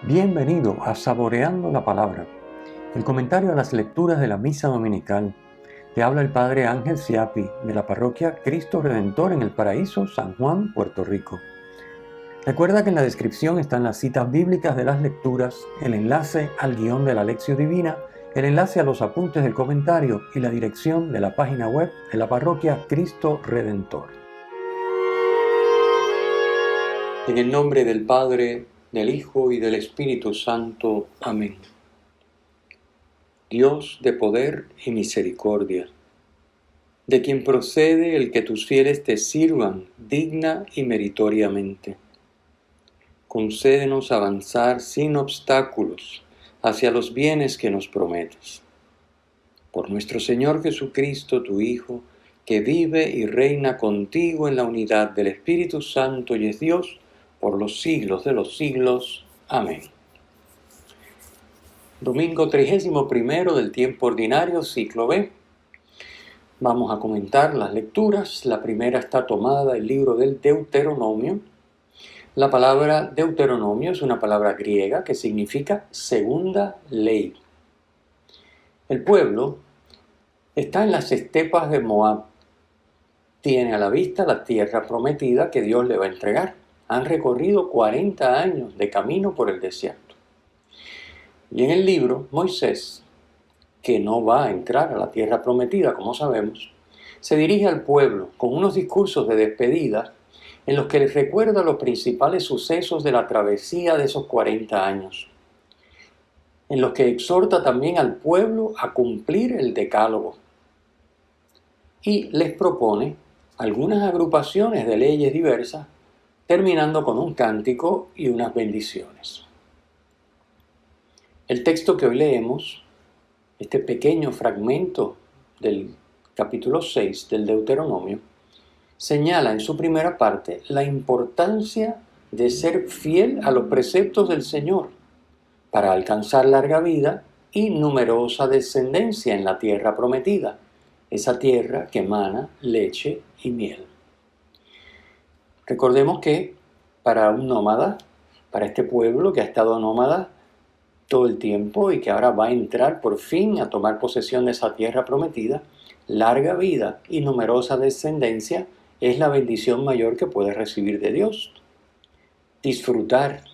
Bienvenido a Saboreando la Palabra, el comentario a las lecturas de la Misa Dominical. Te habla el Padre Ángel Siapi, de la parroquia Cristo Redentor en el Paraíso, San Juan, Puerto Rico. Recuerda que en la descripción están las citas bíblicas de las lecturas, el enlace al guión de la Lección Divina, el enlace a los apuntes del comentario y la dirección de la página web de la parroquia Cristo Redentor. En el nombre del Padre, del Hijo y del Espíritu Santo. Amén. Dios de poder y misericordia, de quien procede el que tus fieles te sirvan digna y meritoriamente. Concédenos avanzar sin obstáculos hacia los bienes que nos prometes. Por nuestro Señor Jesucristo, tu Hijo, que vive y reina contigo en la unidad del Espíritu Santo y es Dios, por los siglos de los siglos. Amén. Domingo 31 del tiempo ordinario, ciclo B. Vamos a comentar las lecturas. La primera está tomada del libro del Deuteronomio. La palabra Deuteronomio es una palabra griega que significa segunda ley. El pueblo está en las estepas de Moab. Tiene a la vista la tierra prometida que Dios le va a entregar. Han recorrido 40 años de camino por el desierto. Y en el libro, Moisés, que no va a entrar a la tierra prometida, como sabemos, se dirige al pueblo con unos discursos de despedida en los que les recuerda los principales sucesos de la travesía de esos 40 años, en los que exhorta también al pueblo a cumplir el decálogo y les propone algunas agrupaciones de leyes diversas, terminando con un cántico y unas bendiciones. El texto que hoy leemos, este pequeño fragmento del capítulo 6 del Deuteronomio, señala en su primera parte la importancia de ser fiel a los preceptos del Señor para alcanzar larga vida y numerosa descendencia en la tierra prometida, esa tierra que emana leche y miel. Recordemos que para un nómada, para este pueblo que ha estado nómada todo el tiempo y que ahora va a entrar por fin a tomar posesión de esa tierra prometida, larga vida y numerosa descendencia es la bendición mayor que puede recibir de Dios. Disfrutar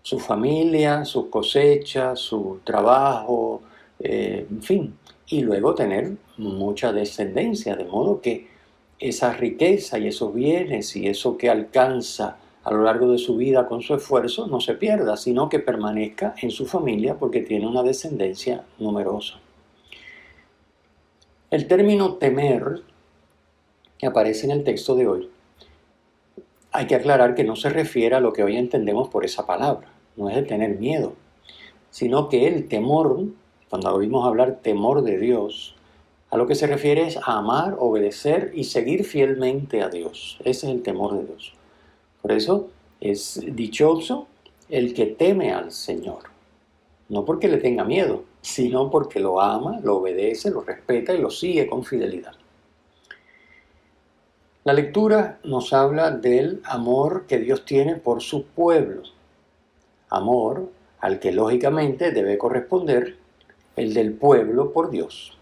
su familia, sus cosechas, su trabajo, en fin, y luego tener mucha descendencia, de modo que esa riqueza y esos bienes y eso que alcanza a lo largo de su vida con su esfuerzo no se pierda, sino que permanezca en su familia porque tiene una descendencia numerosa. El término temer que aparece en el texto de hoy, hay que aclarar que no se refiere a lo que hoy entendemos por esa palabra, no es de tener miedo, sino que el temor, cuando oímos hablar temor de Dios, a lo que se refiere es a amar, obedecer y seguir fielmente a Dios. Ese es el temor de Dios. Por eso es dichoso el que teme al Señor. No porque le tenga miedo, sino porque lo ama, lo obedece, lo respeta y lo sigue con fidelidad. La lectura nos habla del amor que Dios tiene por su pueblo. Amor al que lógicamente debe corresponder el del pueblo por Dios.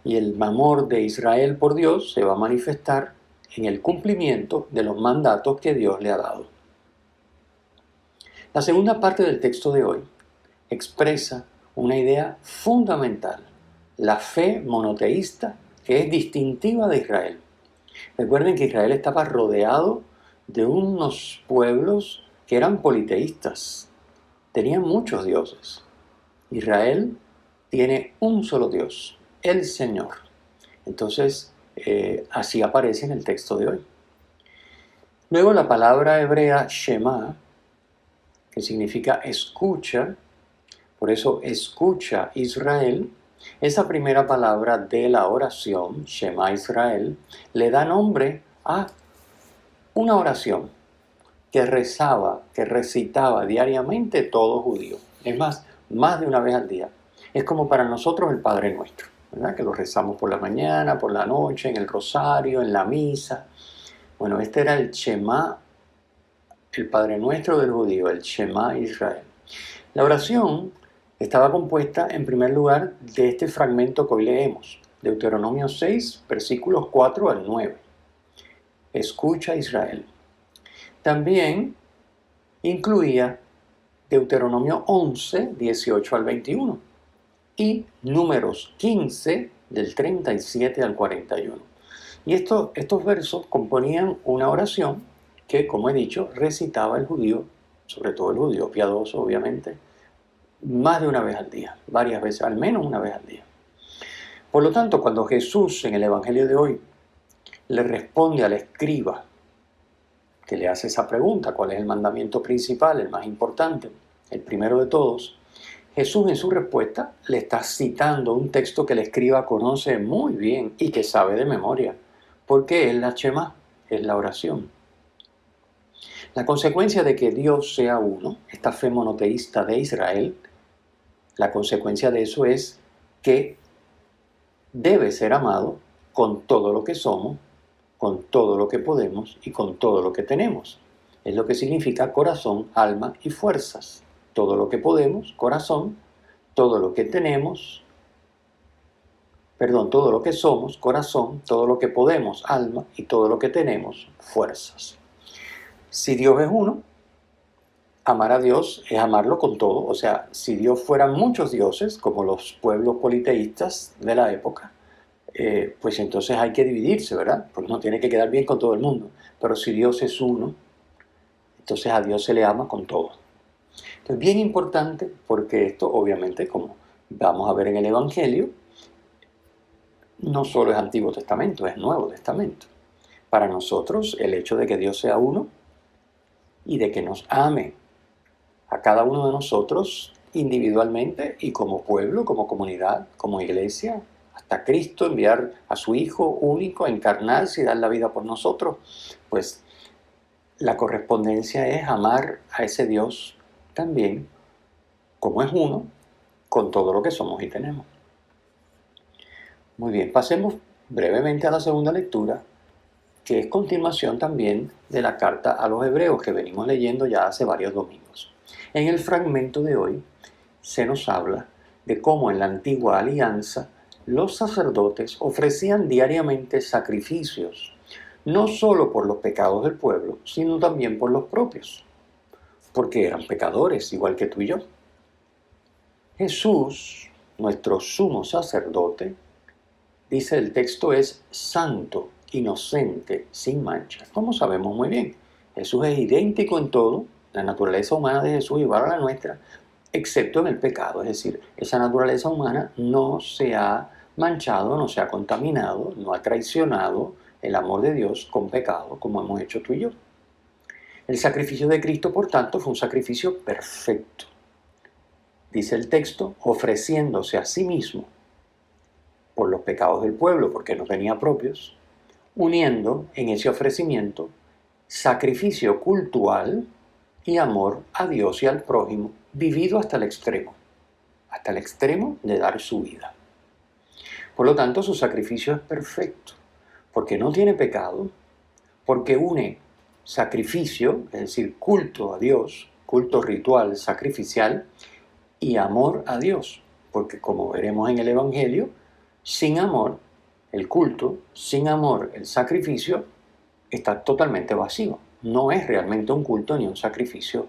Y el amor de Israel por Dios se va a manifestar en el cumplimiento de los mandatos que Dios le ha dado. La segunda parte del texto de hoy expresa una idea fundamental, la fe monoteísta que es distintiva de Israel. Recuerden que Israel estaba rodeado de unos pueblos que eran politeístas, tenían muchos dioses. Israel tiene un solo Dios, el Señor. Entonces, así aparece en el texto de hoy. Luego la palabra hebrea Shema, que significa escucha, por eso escucha Israel, esa primera palabra de la oración, Shema Israel, le da nombre a una oración que rezaba, que recitaba diariamente todo judío. Es más de una vez al día. Es como para nosotros el Padre Nuestro, ¿verdad? Que lo rezamos por la mañana, por la noche, en el rosario, en la misa. Bueno, este era el Shema el Padre Nuestro del judío, el Shema Israel. La oración estaba compuesta en primer lugar de este fragmento que hoy leemos, Deuteronomio 6, versículos 4 al 9. Escucha Israel. También incluía Deuteronomio 11, 18 al 21 y Números 15, del 37 al 41. Y estos versos componían una oración que, como he dicho, recitaba el judío, sobre todo el judío piadoso, obviamente, más de una vez al día, varias veces, al menos una vez al día. Por lo tanto, cuando Jesús en el Evangelio de hoy le responde al escriba que le hace esa pregunta, ¿cuál es el mandamiento principal, el más importante, el primero de todos? Jesús en su respuesta le está citando un texto que el escriba conoce muy bien y que sabe de memoria, porque es la Shema, es la oración. La consecuencia de que Dios sea uno, esta fe monoteísta de Israel, la consecuencia de eso es que debe ser amado con todo lo que somos, con todo lo que podemos y con todo lo que tenemos. Es lo que significa corazón, alma y fuerzas. Todo lo que podemos, corazón, todo lo que tenemos, todo lo que somos, corazón, todo lo que podemos, alma, y todo lo que tenemos, fuerzas. Si Dios es uno, amar a Dios es amarlo con todo. O sea, si Dios fueran muchos dioses, como los pueblos politeístas de la época, pues entonces hay que dividirse, ¿verdad? Porque no tiene que quedar bien con todo el mundo. Pero si Dios es uno, entonces a Dios se le ama con todo. Entonces, bien importante, porque esto obviamente, como vamos a ver en el Evangelio, no solo es Antiguo Testamento, es Nuevo Testamento. Para nosotros, el hecho de que Dios sea uno y de que nos ame a cada uno de nosotros individualmente y como pueblo, como comunidad, como iglesia, hasta Cristo enviar a su Hijo único a encarnarse y dar la vida por nosotros, pues la correspondencia es amar a ese Dios también, como es uno, con todo lo que somos y tenemos. Muy bien, pasemos brevemente a la segunda lectura, que es continuación también de la carta a los hebreos que venimos leyendo ya hace varios domingos. En el fragmento de hoy se nos habla de cómo en la antigua alianza los sacerdotes ofrecían diariamente sacrificios, no solo por los pecados del pueblo, sino también por los propios, porque eran pecadores igual que tú y yo. Jesús, nuestro sumo sacerdote, dice el texto, es santo, inocente, sin mancha. Como sabemos muy bien, Jesús es idéntico en todo, la naturaleza humana de Jesús es igual a la nuestra, excepto en el pecado, es decir, esa naturaleza humana no se ha manchado, no se ha contaminado, no ha traicionado el amor de Dios con pecado, como hemos hecho tú y yo. El sacrificio de Cristo, por tanto, fue un sacrificio perfecto. Dice el texto, ofreciéndose a sí mismo por los pecados del pueblo, porque no tenía propios, uniendo en ese ofrecimiento sacrificio cultural y amor a Dios y al prójimo, vivido hasta el extremo de dar su vida. Por lo tanto, su sacrificio es perfecto, porque no tiene pecado, porque une sacrificio, es decir, culto a Dios, culto ritual, sacrificial, y amor a Dios, porque como veremos en el Evangelio, sin amor, el culto, sin amor, el sacrificio, está totalmente vacío. No es realmente un culto ni un sacrificio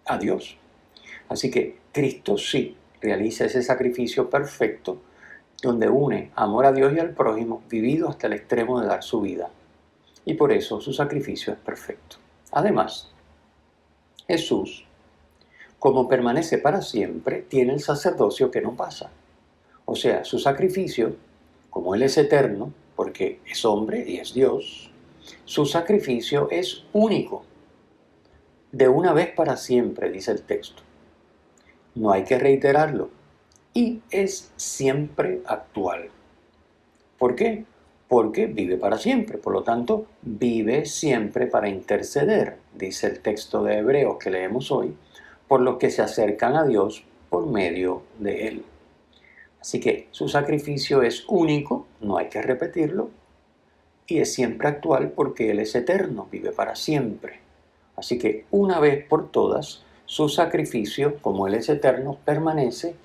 a Dios. Así que Cristo sí realiza ese sacrificio perfecto donde une amor a Dios y al prójimo, vivido hasta el extremo de dar su vida. Y por eso su sacrificio es perfecto. Además, Jesús, como permanece para siempre, tiene el sacerdocio que no pasa. O sea, su sacrificio, como Él es eterno, porque es hombre y es Dios, su sacrificio es único, de una vez para siempre, dice el texto. No hay que reiterarlo. Y es siempre actual. ¿Por qué? Porque vive para siempre, por lo tanto, vive siempre para interceder, dice el texto de Hebreos que leemos hoy, por los que se acercan a Dios por medio de Él. Así que su sacrificio es único, no hay que repetirlo, y es siempre actual porque Él es eterno, vive para siempre. Así que una vez por todas, su sacrificio, como Él es eterno, permanece,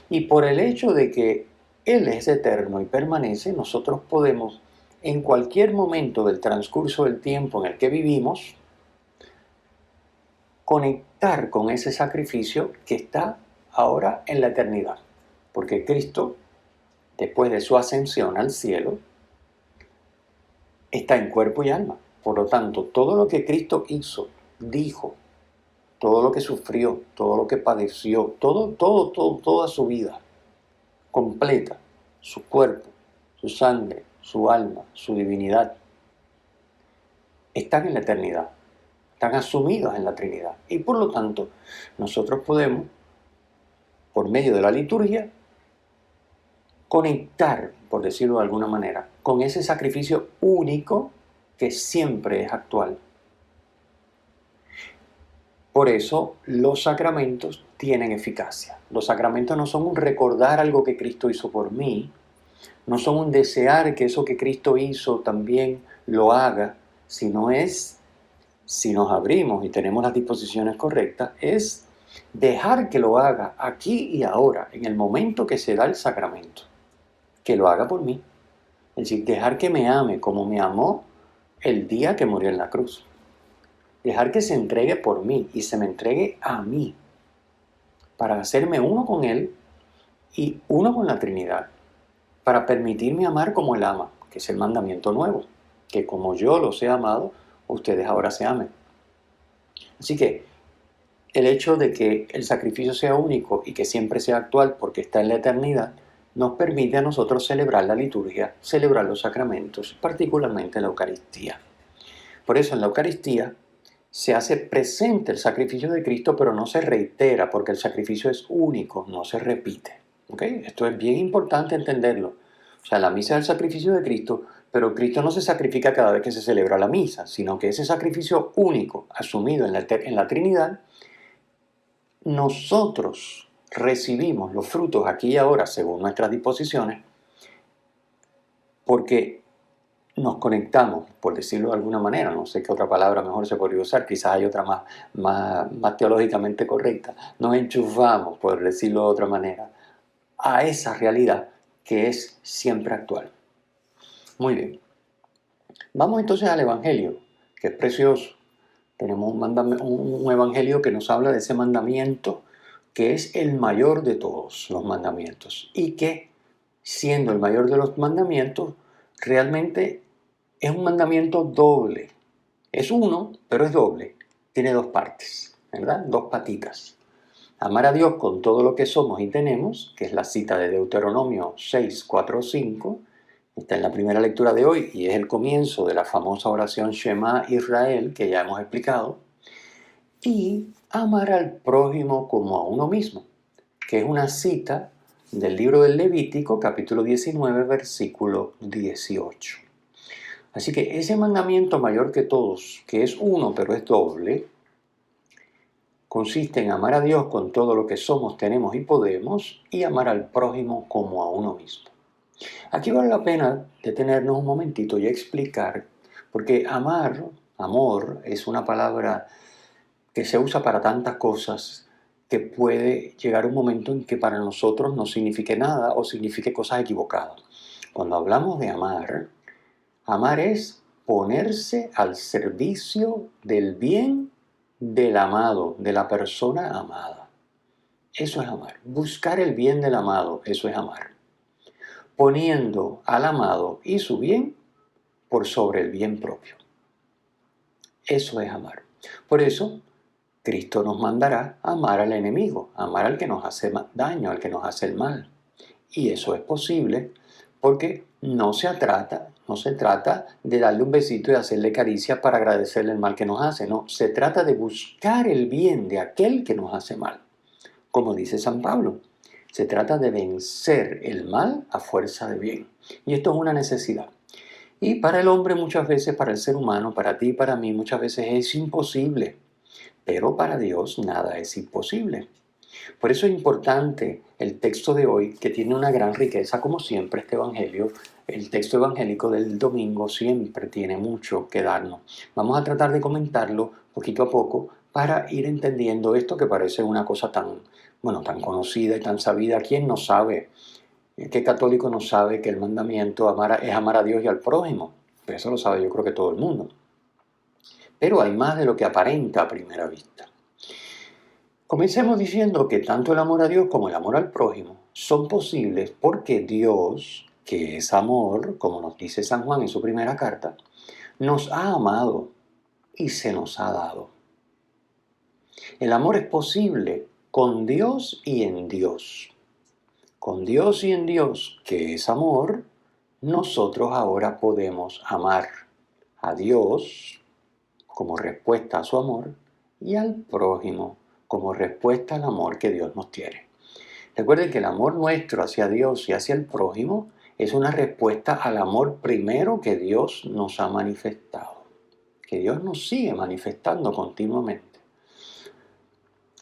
y por el hecho de que Él es eterno y permanece, nosotros podemos, en cualquier momento del transcurso del tiempo en el que vivimos, conectar con ese sacrificio que está ahora en la eternidad. Porque Cristo, después de su ascensión al cielo, está en cuerpo y alma. Por lo tanto, todo lo que Cristo hizo, dijo, todo lo que sufrió, todo lo que padeció, toda su vida completa, su cuerpo, su sangre, su alma, su divinidad, están en la eternidad, están asumidos en la Trinidad. Y por lo tanto, nosotros podemos, por medio de la liturgia, conectar, por decirlo de alguna manera, con ese sacrificio único que siempre es actual. Por eso los sacramentos tienen eficacia. Los sacramentos no son un recordar algo que Cristo hizo por mí, no son un desear que eso que Cristo hizo también lo haga, sino es, si nos abrimos y tenemos las disposiciones correctas, es dejar que lo haga aquí y ahora, en el momento que se da el sacramento, que lo haga por mí. Es decir, dejar que me ame como me amó el día que murió en la cruz. Dejar que se entregue por mí y se me entregue a mí para hacerme uno con Él y uno con la Trinidad, para permitirme amar como Él ama, que es el mandamiento nuevo, que como yo los he amado, ustedes ahora se amen. Así que el hecho de que el sacrificio sea único y que siempre sea actual porque está en la eternidad, nos permite a nosotros celebrar la liturgia, celebrar los sacramentos, particularmente la Eucaristía. Por eso en la Eucaristía se hace presente el sacrificio de Cristo, pero no se reitera, porque el sacrificio es único, no se repite. ¿Okay? Esto es bien importante entenderlo. O sea, la misa es el sacrificio de Cristo, pero Cristo no se sacrifica cada vez que se celebra la misa, sino que ese sacrificio único, asumido en la Trinidad, nosotros recibimos los frutos aquí y ahora según nuestras disposiciones, porque nos conectamos, por decirlo de alguna manera, no sé qué otra palabra mejor se podría usar, quizás hay otra más teológicamente correcta, nos enchufamos, por decirlo de otra manera, a esa realidad que es siempre actual. Muy bien, vamos entonces al Evangelio, que es precioso. Tenemos un evangelio que nos habla de ese mandamiento que es el mayor de todos los mandamientos y que, siendo el mayor de los mandamientos, realmente es un mandamiento doble. Es uno, pero es doble. Tiene dos partes, ¿verdad? Dos patitas. Amar a Dios con todo lo que somos y tenemos, que es la cita de Deuteronomio 6, 4, 5, está en la primera lectura de hoy y es el comienzo de la famosa oración Shema Israel, que ya hemos explicado, y amar al prójimo como a uno mismo, que es una cita del libro del Levítico, capítulo 19, versículo 18. Así que ese mandamiento mayor que todos, que es uno pero es doble, consiste en amar a Dios con todo lo que somos, tenemos y podemos, y amar al prójimo como a uno mismo. Aquí vale la pena detenernos un momentito y explicar, porque amor, es una palabra que se usa para tantas cosas que puede llegar un momento en que para nosotros no signifique nada o signifique cosas equivocadas. Cuando hablamos de amar, amar es ponerse al servicio del bien del amado, de la persona amada. Eso es amar. Buscar el bien del amado, eso es amar. Poniendo al amado y su bien por sobre el bien propio. Eso es amar. Por eso, Cristo nos mandará a amar al enemigo, amar al que nos hace daño, al que nos hace el mal. Y eso es posible porque no se trata de darle un besito y hacerle caricia para agradecerle el mal que nos hace. No, se trata de buscar el bien de aquel que nos hace mal. Como dice San Pablo, se trata de vencer el mal a fuerza de bien. Y esto es una necesidad. Y para el hombre muchas veces, para el ser humano, para ti y para mí muchas veces es imposible. Pero para Dios nada es imposible. Por eso es importante el texto de hoy, que tiene una gran riqueza, como siempre, este Evangelio, el texto evangélico del domingo siempre tiene mucho que darnos. Vamos a tratar de comentarlo poquito a poco para ir entendiendo esto que parece una cosa tan, bueno, tan conocida y tan sabida. ¿Quién no sabe? ¿Qué católico no sabe que el mandamiento es amar a Dios y al prójimo? Pues eso lo sabe yo creo que todo el mundo. Pero hay más de lo que aparenta a primera vista. Comencemos diciendo que tanto el amor a Dios como el amor al prójimo son posibles porque Dios, que es amor, como nos dice San Juan en su primera carta, nos ha amado y se nos ha dado. El amor es posible con Dios y en Dios. Con Dios y en Dios, que es amor, nosotros ahora podemos amar a Dios como respuesta a su amor y al prójimo como respuesta al amor que Dios nos tiene. Recuerden que el amor nuestro hacia Dios y hacia el prójimo es una respuesta al amor primero que Dios nos ha manifestado, que Dios nos sigue manifestando continuamente.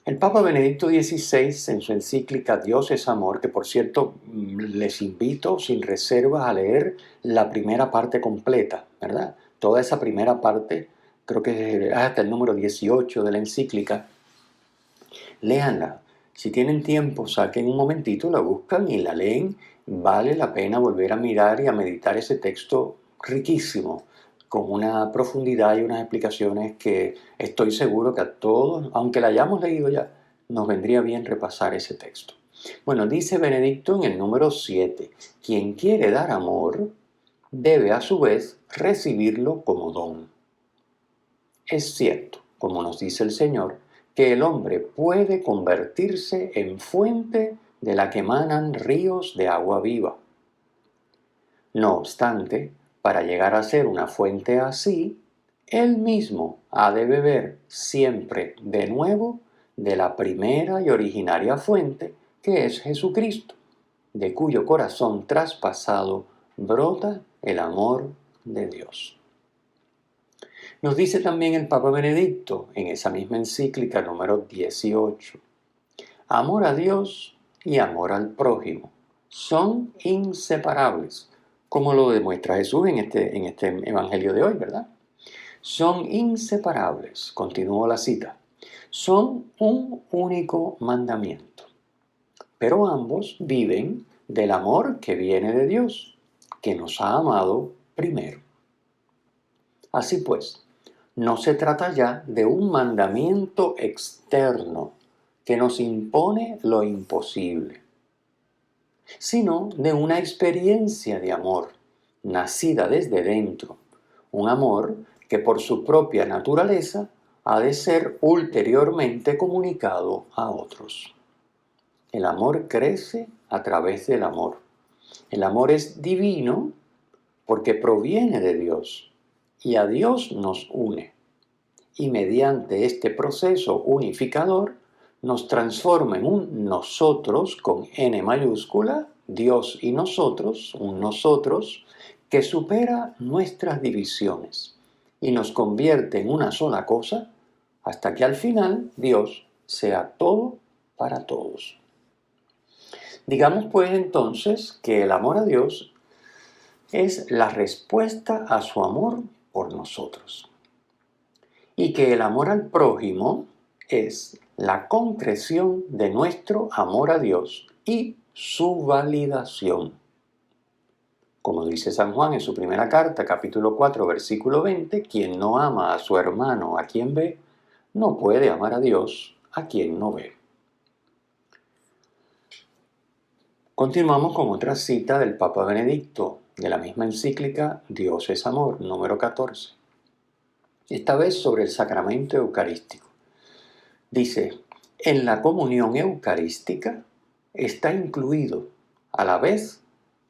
El Papa Benedicto XVI, en su encíclica Dios es amor, que por cierto les invito sin reservas a leer la primera parte completa, ¿verdad? Toda esa primera parte, creo que es hasta el número 18 de la encíclica. Léanla. Si tienen tiempo, saquen un momentito, la buscan y la leen. Vale la pena volver a mirar y a meditar ese texto riquísimo, con una profundidad y unas explicaciones que estoy seguro que a todos, aunque la hayamos leído ya, nos vendría bien repasar ese texto. Bueno, dice Benedicto en el número 7, quien quiere dar amor debe a su vez recibirlo como don. Es cierto, como nos dice el Señor, que el hombre puede convertirse en fuente de la que emanan ríos de agua viva. No obstante, para llegar a ser una fuente así, él mismo ha de beber siempre de nuevo de la primera y originaria fuente, que es Jesucristo, de cuyo corazón traspasado brota el amor de Dios. Nos dice también el Papa Benedicto en esa misma encíclica número 18, amor a Dios y amor al prójimo son inseparables, como lo demuestra Jesús en este evangelio de hoy, ¿verdad? Son inseparables, continúo la cita, son un único mandamiento, pero ambos viven del amor que viene de Dios, que nos ha amado primero. Así pues, no se trata ya de un mandamiento externo que nos impone lo imposible, sino de una experiencia de amor nacida desde dentro, un amor que por su propia naturaleza ha de ser ulteriormente comunicado a otros. El amor crece a través del amor. El amor es divino porque proviene de Dios y a Dios nos une. Y mediante este proceso unificador nos transforma en un nosotros con N mayúscula, Dios y nosotros, un nosotros que supera nuestras divisiones y nos convierte en una sola cosa hasta que al final Dios sea todo para todos. Digamos pues entonces que el amor a Dios es la respuesta a su amor por nosotros y que el amor al prójimo es la concreción de nuestro amor a Dios y su validación. Como dice San Juan en su primera carta, capítulo 4, versículo 20, quien no ama a su hermano a quien ve, no puede amar a Dios a quien no ve. Continuamos con otra cita del Papa Benedicto, de la misma encíclica Dios es amor, número 14. Esta vez sobre el sacramento eucarístico. Dice, en la comunión eucarística está incluido a la vez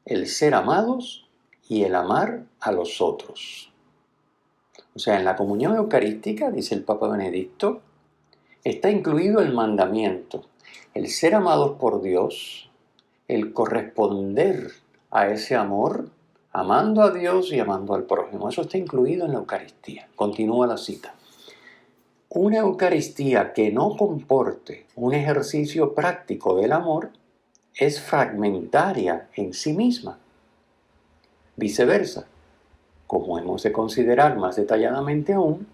el ser amados y el amar a los otros. O sea, en la comunión eucarística, dice el Papa Benedicto, está incluido el mandamiento, el ser amados por Dios, el corresponder a ese amor, amando a Dios y amando al prójimo. Eso está incluido en la Eucaristía. Continúa la cita. Una Eucaristía que no comporte un ejercicio práctico del amor es fragmentaria en sí misma. Viceversa, como hemos de considerar más detalladamente aún,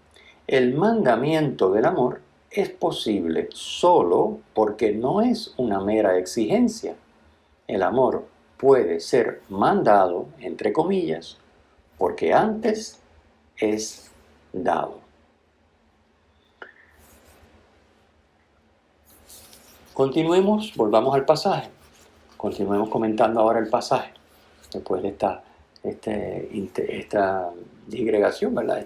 el mandamiento del amor es posible solo porque no es una mera exigencia. El amor puede ser mandado, entre comillas, porque antes es dado. Continuemos, volvamos al pasaje. Continuemos comentando ahora el pasaje, después de esta digregación, ¿verdad?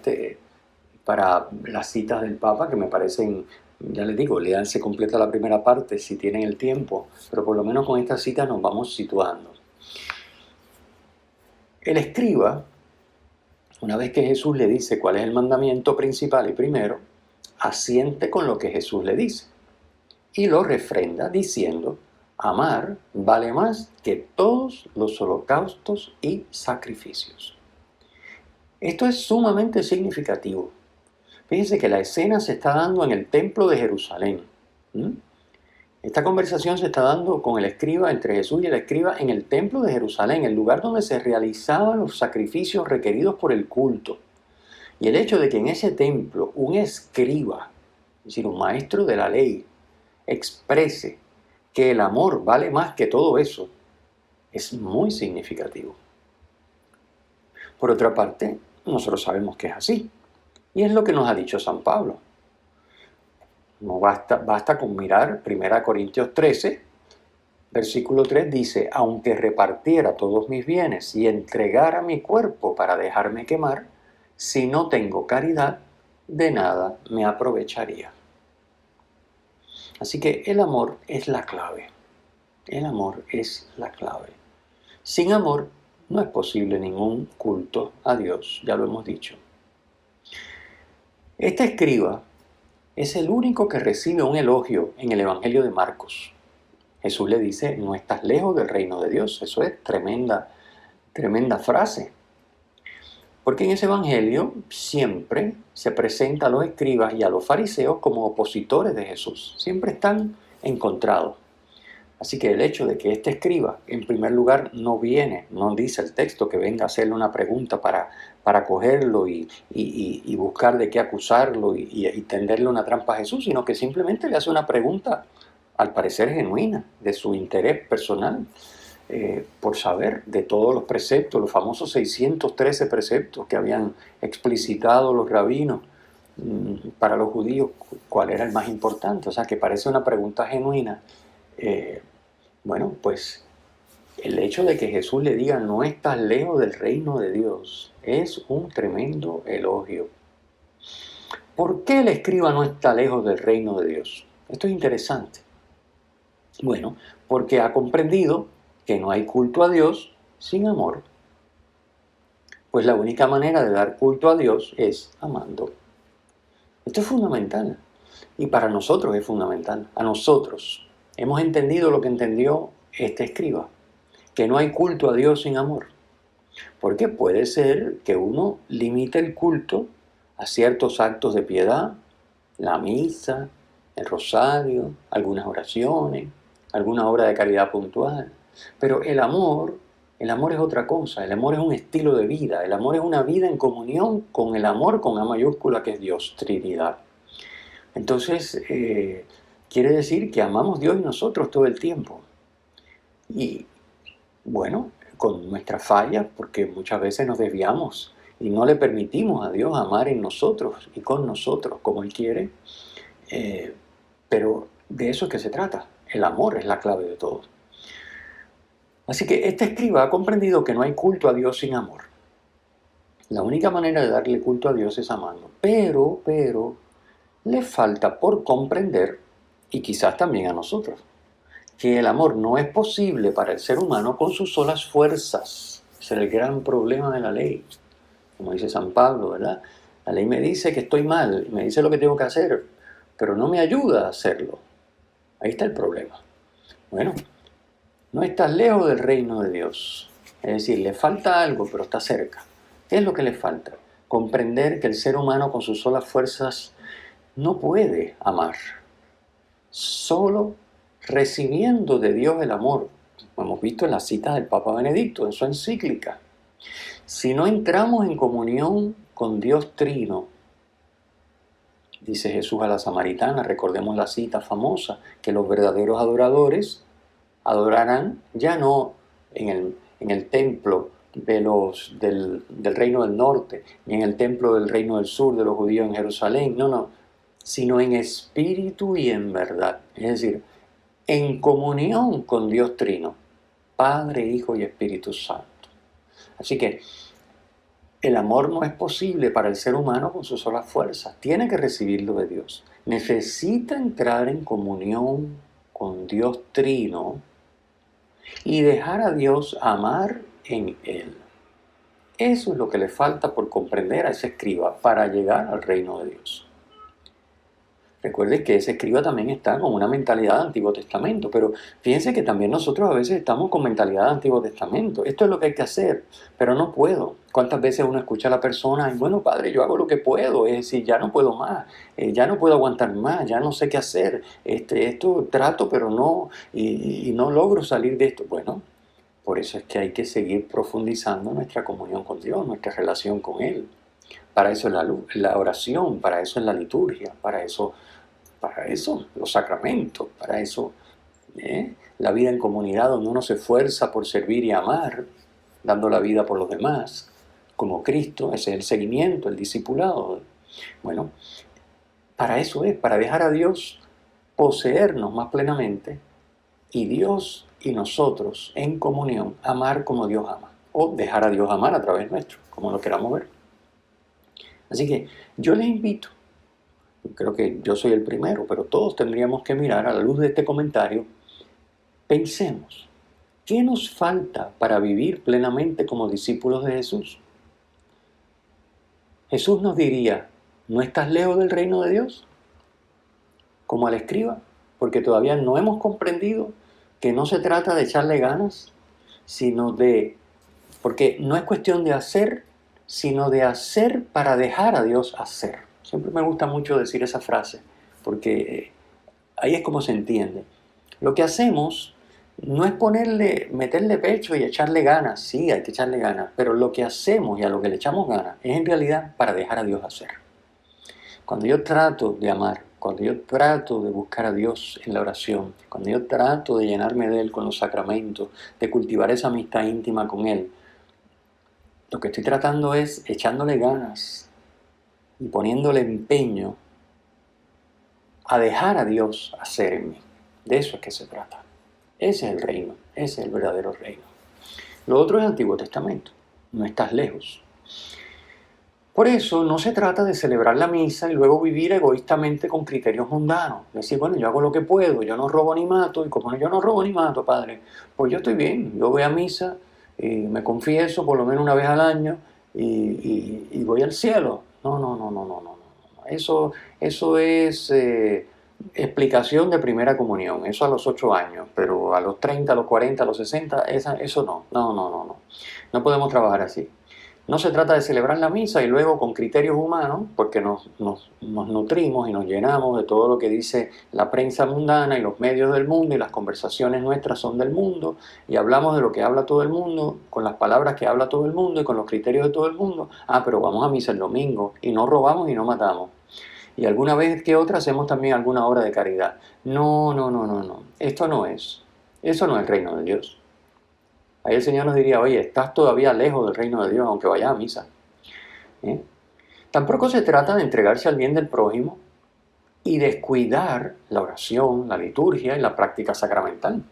Para las citas del Papa, que me parecen, ya les digo, léanse completa la primera parte si tienen el tiempo, pero por lo menos con estas citas nos vamos situando. El escriba, una vez que Jesús le dice cuál es el mandamiento principal y primero, asiente con lo que Jesús le dice y lo refrenda diciendo: amar vale más que todos los holocaustos y sacrificios. Esto es sumamente significativo. Fíjense que la escena se está dando en el templo de Jerusalén. Esta conversación se está dando con el escriba, entre Jesús y el escriba, en el templo de Jerusalén, el lugar donde se realizaban los sacrificios requeridos por el culto. Y el hecho de que en ese templo un escriba, es decir, un maestro de la ley, exprese que el amor vale más que todo eso, es muy significativo. Por otra parte, nosotros sabemos que es así. Y es lo que nos ha dicho San Pablo. No basta con mirar 1 Corintios 13, versículo 3 dice: aunque repartiera todos mis bienes y entregara mi cuerpo para dejarme quemar, si no tengo caridad, de nada me aprovecharía. Así que el amor es la clave. El amor es la clave. Sin amor no es posible ningún culto a Dios, ya lo hemos dicho. Este escriba es el único que recibe un elogio en el Evangelio de Marcos. Jesús le dice: no estás lejos del reino de Dios. Eso es tremenda frase. Porque en ese Evangelio siempre se presenta a los escribas y a los fariseos como opositores de Jesús. Siempre están encontrados. Así que el hecho de que este escriba, en primer lugar, no dice el texto que venga a hacerle una pregunta para cogerlo y buscar de qué acusarlo y tenderle una trampa a Jesús, sino que simplemente le hace una pregunta, al parecer genuina, de su interés personal, por saber de todos los preceptos, los famosos 613 preceptos que habían explicitado los rabinos para los judíos, cuál era el más importante. O sea, que parece una pregunta genuina. Bueno, pues el hecho de que Jesús le diga no estás lejos del reino de Dios es un tremendo elogio. ¿Por qué el escriba no está lejos del reino de Dios? Esto es interesante. Bueno, porque ha comprendido que no hay culto a Dios sin amor. Pues la única manera de dar culto a Dios es amando. Esto es fundamental. Y para nosotros es fundamental. A nosotros hemos entendido lo que entendió este escriba, que no hay culto a Dios sin amor. Porque puede ser que uno limite el culto a ciertos actos de piedad, la misa, el rosario, algunas oraciones, alguna obra de caridad puntual. Pero el amor es otra cosa. El amor es un estilo de vida. El amor es una vida en comunión con el amor con A mayúscula, que es Dios, Trinidad. Entonces, quiere decir que amamos a Dios y nosotros todo el tiempo. Y bueno, con nuestras fallas, porque muchas veces nos desviamos y no le permitimos a Dios amar en nosotros y con nosotros como Él quiere. Pero de eso es que se trata. El amor es la clave de todo. Así que este escriba ha comprendido que no hay culto a Dios sin amor. La única manera de darle culto a Dios es amando. Pero le falta por comprender, y quizás también a nosotros, que el amor no es posible para el ser humano con sus solas fuerzas. Ese es el gran problema de la ley. Como dice San Pablo, ¿verdad? La ley me dice que estoy mal, me dice lo que tengo que hacer, pero no me ayuda a hacerlo. Ahí está el problema. Bueno, no estás lejos del reino de Dios. Es decir, le falta algo, pero está cerca. ¿Qué es lo que le falta? Comprender que el ser humano con sus solas fuerzas no puede amar. Solo recibiendo de Dios el amor, como hemos visto en las citas del Papa Benedicto, en su encíclica. Si no entramos en comunión con Dios Trino, dice Jesús a la samaritana, recordemos la cita famosa, que los verdaderos adoradores adorarán ya no en el templo del reino del norte, ni en el templo del reino del sur de los judíos en Jerusalén, no, sino en espíritu y en verdad. Es decir, en comunión con Dios Trino, Padre, Hijo y Espíritu Santo. Así que el amor no es posible para el ser humano con sus solas fuerzas. Tiene que recibirlo de Dios. Necesita entrar en comunión con Dios Trino y dejar a Dios amar en él. Eso es lo que le falta por comprender a ese escriba para llegar al reino de Dios. Recuerden que ese escriba también está con una mentalidad de Antiguo Testamento, pero fíjense que también nosotros a veces estamos con mentalidad de Antiguo Testamento. Esto es lo que hay que hacer, pero no puedo. ¿Cuántas veces uno escucha a la persona? Y bueno, padre, yo hago lo que puedo, es decir, ya no puedo más, ya no puedo aguantar más, ya no sé qué hacer, esto trato, pero no, y no logro salir de esto. Bueno, por eso es que hay que seguir profundizando nuestra comunión con Dios, nuestra relación con Él. Para eso es la oración, para eso es la liturgia, para eso los sacramentos, para eso la vida en comunidad donde uno se esfuerza por servir y amar, dando la vida por los demás, como Cristo, ese es el seguimiento, el discipulado. Bueno, para eso es, para dejar a Dios poseernos más plenamente y Dios y nosotros en comunión amar como Dios ama, o dejar a Dios amar a través nuestro, como lo queramos ver. Así que yo les invito, creo que yo soy el primero, pero todos tendríamos que mirar a la luz de este comentario, pensemos, ¿qué nos falta para vivir plenamente como discípulos de Jesús? Jesús nos diría, ¿no estás lejos del reino de Dios? Como al escriba, porque todavía no hemos comprendido que no se trata de echarle ganas, porque no es cuestión de hacer, sino de hacer para dejar a Dios hacer. Siempre me gusta mucho decir esa frase, porque ahí es como se entiende. Lo que hacemos no es meterle pecho y echarle ganas, sí, hay que echarle ganas, pero lo que hacemos y a lo que le echamos ganas es en realidad para dejar a Dios hacer. Cuando yo trato de amar, cuando yo trato de buscar a Dios en la oración, cuando yo trato de llenarme de Él con los sacramentos, de cultivar esa amistad íntima con Él, lo que estoy tratando es echándole ganas y poniéndole empeño a dejar a Dios hacer en mí. De eso es que se trata. Ese es el reino, ese es el verdadero reino. Lo otro es el Antiguo Testamento, no estás lejos. Por eso no se trata de celebrar la misa y luego vivir egoístamente con criterios mundanos. Decir, bueno, yo hago lo que puedo, yo no robo ni mato, y como yo no robo ni mato, padre, pues yo estoy bien, yo voy a misa, y me confieso por lo menos una vez al año y voy al cielo. No. Eso es explicación de primera comunión, eso a los 8 años, pero a los 30, a los 40, a los 60, eso no. No podemos trabajar así. No se trata de celebrar la misa y luego con criterios humanos, porque nos nutrimos y nos llenamos de todo lo que dice la prensa mundana y los medios del mundo y las conversaciones nuestras son del mundo y hablamos de lo que habla todo el mundo, con las palabras que habla todo el mundo y con los criterios de todo el mundo. Pero vamos a misa el domingo y no robamos y no matamos. Y alguna vez que otra hacemos también alguna obra de caridad. No. Esto no es. Eso no es el reino de Dios. Ahí el Señor nos diría, oye, estás todavía lejos del reino de Dios, aunque vayas a misa. Tampoco se trata de entregarse al bien del prójimo y descuidar la oración, la liturgia y la práctica sacramental.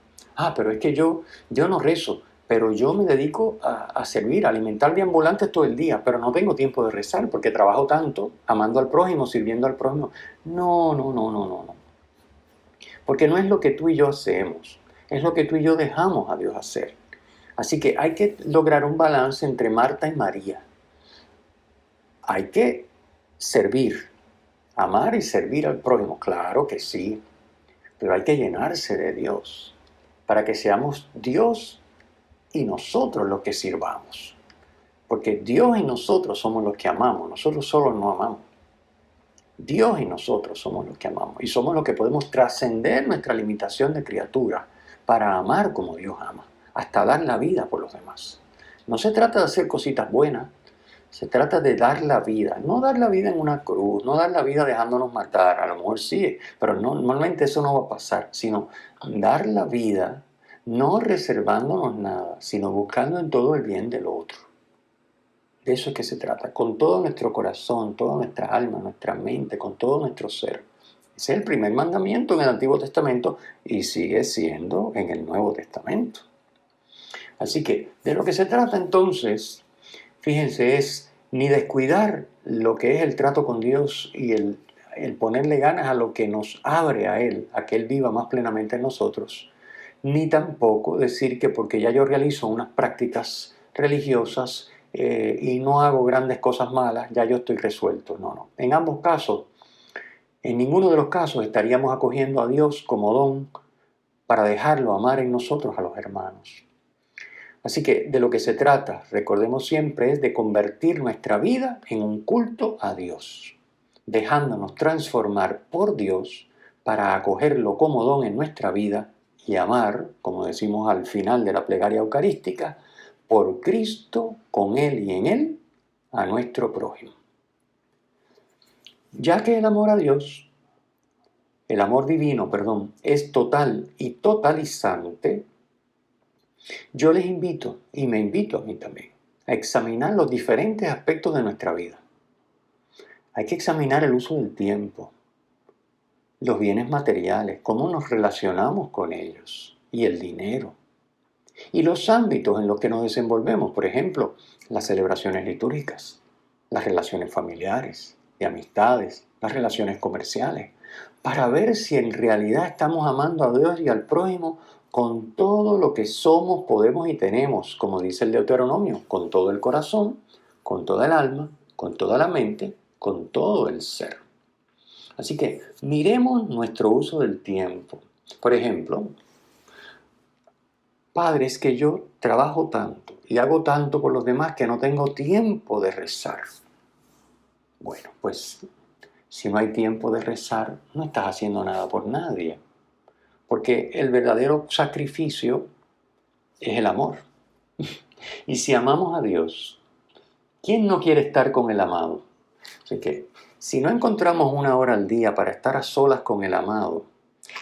Pero es que yo no rezo, pero yo me dedico a servir, a alimentar de ambulantes todo el día, pero no tengo tiempo de rezar porque trabajo tanto, amando al prójimo, sirviendo al prójimo. No. Porque no es lo que tú y yo hacemos, es lo que tú y yo dejamos a Dios hacer. Así que hay que lograr un balance entre Marta y María. Hay que servir, amar y servir al prójimo, claro que sí, pero hay que llenarse de Dios para que seamos Dios y nosotros los que sirvamos. Porque Dios y nosotros somos los que amamos, nosotros solos no amamos. Dios y nosotros somos los que amamos y somos los que podemos trascender nuestra limitación de criatura para amar como Dios ama, hasta dar la vida por los demás. No se trata de hacer cositas buenas, se trata de dar la vida. No dar la vida en una cruz, no dar la vida dejándonos matar, a lo mejor sí, pero no, normalmente eso no va a pasar, sino dar la vida no reservándonos nada, sino buscando en todo el bien del otro. De eso es que se trata, con todo nuestro corazón, toda nuestra alma, nuestra mente, con todo nuestro ser. Ese es el primer mandamiento en el Antiguo Testamento y sigue siendo en el Nuevo Testamento. Así que de lo que se trata entonces, fíjense, es ni descuidar lo que es el trato con Dios y el ponerle ganas a lo que nos abre a Él, a que Él viva más plenamente en nosotros, ni tampoco decir que porque ya yo realizo unas prácticas religiosas y no hago grandes cosas malas, ya yo estoy resuelto. No, no. En ambos casos, en ninguno de los casos estaríamos acogiendo a Dios como don para dejarlo amar en nosotros a los hermanos. Así que de lo que se trata, recordemos siempre, es de convertir nuestra vida en un culto a Dios, dejándonos transformar por Dios para acogerlo como don en nuestra vida y amar, como decimos al final de la plegaria eucarística, por Cristo, con Él y en Él, a nuestro prójimo. Ya que el amor a Dios, el amor divino, perdón, es total y totalizante, yo les invito, y me invito a mí también, a examinar los diferentes aspectos de nuestra vida. Hay que examinar el uso del tiempo, los bienes materiales, cómo nos relacionamos con ellos, y el dinero, y los ámbitos en los que nos desenvolvemos, por ejemplo, las celebraciones litúrgicas, las relaciones familiares, de amistades, las relaciones comerciales, para ver si en realidad estamos amando a Dios y al prójimo con todo lo que somos, podemos y tenemos, como dice el Deuteronomio, con todo el corazón, con toda el alma, con toda la mente, con todo el ser. Así que miremos nuestro uso del tiempo. Por ejemplo, Padre, es que yo trabajo tanto y hago tanto por los demás que no tengo tiempo de rezar. Bueno, pues si no hay tiempo de rezar, no estás haciendo nada por nadie. Porque el verdadero sacrificio es el amor. Y si amamos a Dios, ¿quién no quiere estar con el amado? Así que si no encontramos una hora al día para estar a solas con el amado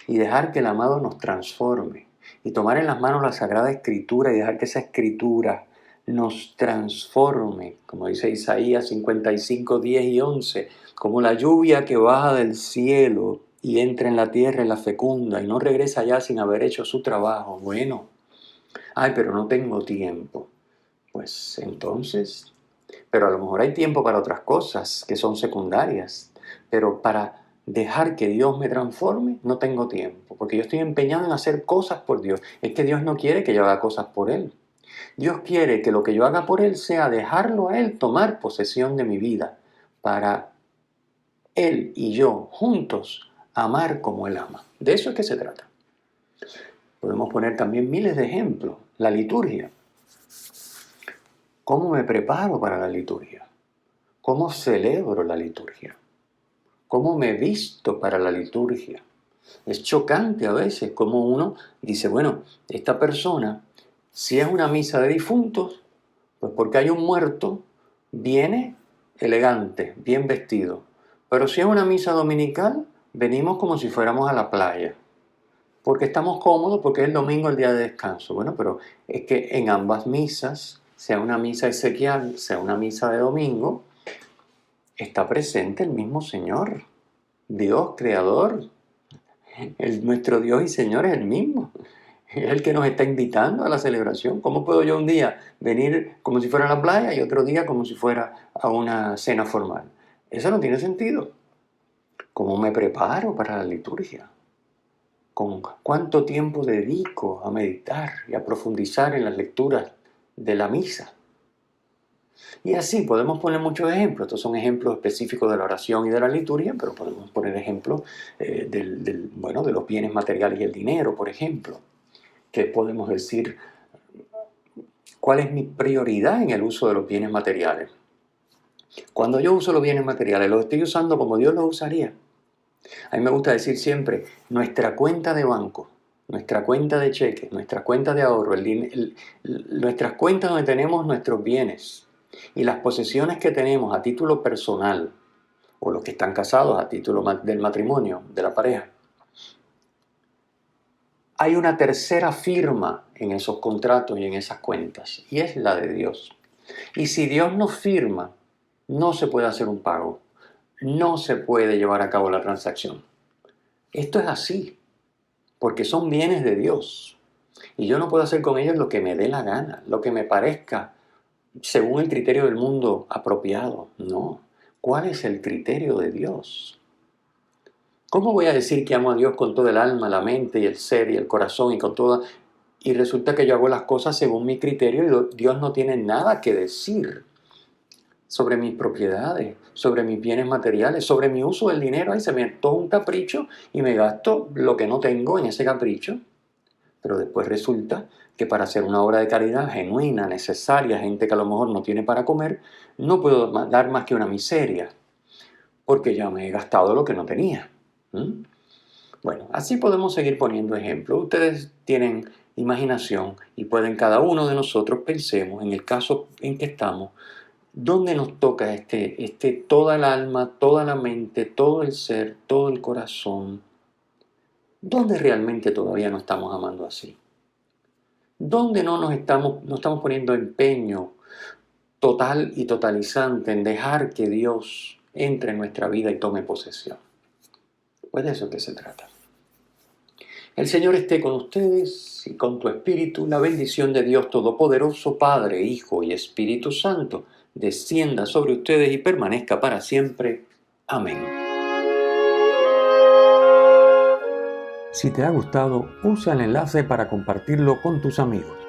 y dejar que el amado nos transforme y tomar en las manos la Sagrada Escritura y dejar que esa Escritura nos transforme, como dice Isaías 55, 10 y 11, como la lluvia que baja del cielo y entra en la tierra y la fecunda y no regresa allá sin haber hecho su trabajo. Bueno, pero no tengo tiempo. Pues entonces, pero a lo mejor hay tiempo para otras cosas que son secundarias, pero para dejar que Dios me transforme, no tengo tiempo, porque yo estoy empeñado en hacer cosas por Dios. Es que Dios no quiere que yo haga cosas por Él. Dios quiere que lo que yo haga por Él sea dejarlo a Él tomar posesión de mi vida, para Él y yo juntos amar como Él ama. De eso es que se trata. Podemos poner también miles de ejemplos. La liturgia. ¿Cómo me preparo para la liturgia? ¿Cómo celebro la liturgia? ¿Cómo me visto para la liturgia? Es chocante a veces como uno dice, bueno, esta persona, si es una misa de difuntos, pues porque hay un muerto, viene elegante, bien vestido. Pero si es una misa dominical, venimos como si fuéramos a la playa. Porque estamos cómodos, porque es el domingo, el día de descanso. Bueno, pero es que en ambas misas, sea una misa exequial, sea una misa de domingo, está presente el mismo Señor, Dios creador. Nuestro Dios y Señor es el mismo. Es el que nos está invitando a la celebración. ¿Cómo puedo yo un día venir como si fuera a la playa y otro día como si fuera a una cena formal? Eso no tiene sentido. ¿Cómo me preparo para la liturgia? ¿Con cuánto tiempo dedico a meditar y a profundizar en las lecturas de la misa? Y así podemos poner muchos ejemplos. Estos son ejemplos específicos de la oración y de la liturgia, pero podemos poner ejemplos de los bienes materiales y el dinero, por ejemplo. ¿Qué podemos decir? ¿Cuál es mi prioridad en el uso de los bienes materiales? Cuando yo uso los bienes materiales, los estoy usando como Dios los usaría. A mí me gusta decir siempre, nuestra cuenta de banco nuestra cuenta de cheques, nuestra cuenta de ahorro, nuestras cuentas donde tenemos nuestros bienes y las posesiones que tenemos a título personal, o los que están casados a título del matrimonio, de la pareja, hay una tercera firma en esos contratos y en esas cuentas, y es la de Dios. Y si Dios no firma, no se puede hacer un pago, no se puede llevar a cabo la transacción. Esto es así, porque son bienes de Dios. Y yo no puedo hacer con ellos lo que me dé la gana, lo que me parezca, según el criterio del mundo apropiado. No. ¿Cuál es el criterio de Dios? ¿Cómo voy a decir que amo a Dios con todo el alma, la mente y el ser y el corazón y con toda... Y resulta que yo hago las cosas según mi criterio y Dios no tiene nada que decir sobre mis propiedades, sobre mis bienes materiales, sobre mi uso del dinero? Ahí se me antoja un capricho y me gasto lo que no tengo en ese capricho. Pero después resulta que para hacer una obra de caridad genuina, necesaria, gente que a lo mejor no tiene para comer, no puedo dar más que una miseria, porque ya me he gastado lo que no tenía. ¿Mm? Bueno, así podemos seguir poniendo ejemplos. Ustedes tienen imaginación y pueden cada uno de nosotros pensemos en el caso en que estamos, dónde nos toca toda el alma, toda la mente, todo el ser, todo el corazón, dónde realmente todavía no estamos amando así. ¿Dónde no estamos poniendo empeño total y totalizante en dejar que Dios entre en nuestra vida y tome posesión? Pues de eso es que se trata. El Señor esté con ustedes y con tu espíritu. La bendición de Dios Todopoderoso, Padre, Hijo y Espíritu Santo, descienda sobre ustedes y permanezca para siempre. Amén. Si te ha gustado, usa el enlace para compartirlo con tus amigos.